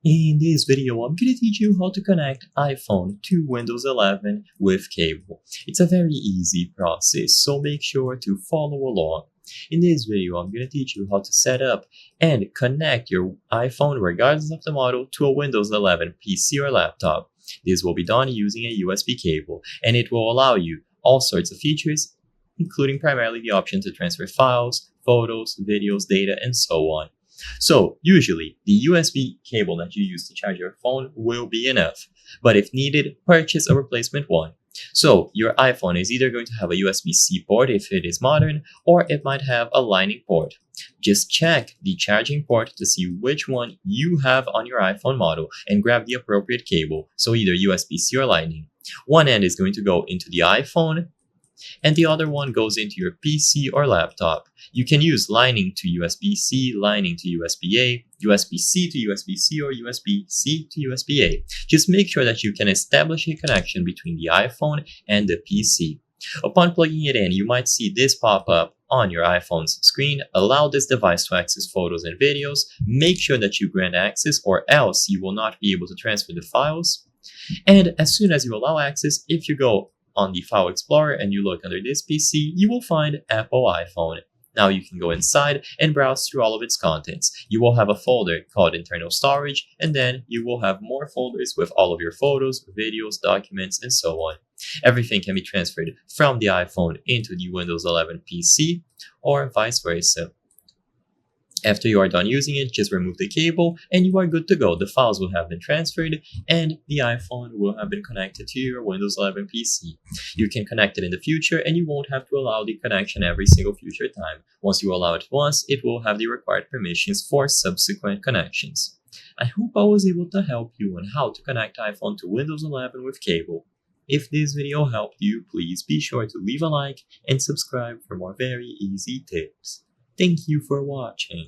In this video, I'm going to teach you how to connect iPhone to Windows 11 with cable. It's a very easy process, so make sure to follow along. In this video, I'm going to teach you how to set up and connect your iPhone, regardless of the model, to a Windows 11 PC or laptop. This will be done using a USB cable, and it will allow you all sorts of features, including primarily the option to transfer files, photos, videos, data, and so on. So, usually, the USB cable that you use to charge your phone will be enough, but if needed, purchase a replacement one. So, your iPhone is either going to have a USB-C port if it is modern, or it might have a Lightning port. Just check the charging port to see which one you have on your iPhone model and grab the appropriate cable, so either USB-C or Lightning. One end is going to go into the iPhone, and the other one goes into your PC or laptop. You can use Lightning to USB-C, Lightning to USB-A, USB-C to USB-C, or USB-C to USB-A. Just make sure that you can establish a connection between the iPhone and the PC. Upon plugging it in, you might see this pop up on your iPhone's screen. Allow this device to access photos and videos. Make sure that you grant access, or else you will not be able to transfer the files. And as soon as you allow access, if you go on the File Explorer and you look under this PC, you will find Apple iPhone. Now you can go inside and browse through all of its contents. You will have a folder called internal storage, and then you will have more folders with all of your photos, videos, documents, and so on. Everything can be transferred from the iPhone into the Windows 11 PC or vice versa. After you are done using it, just remove the cable and you are good to go. The files will have been transferred and the iPhone will have been connected to your Windows 11 PC. You can connect it in the future and you won't have to allow the connection every single future time. Once you allow it once, it will have the required permissions for subsequent connections. I hope I was able to help you on how to connect iPhone to Windows 11 with cable. If this video helped you, please be sure to leave a like and subscribe for more very easy tips. Thank you for watching.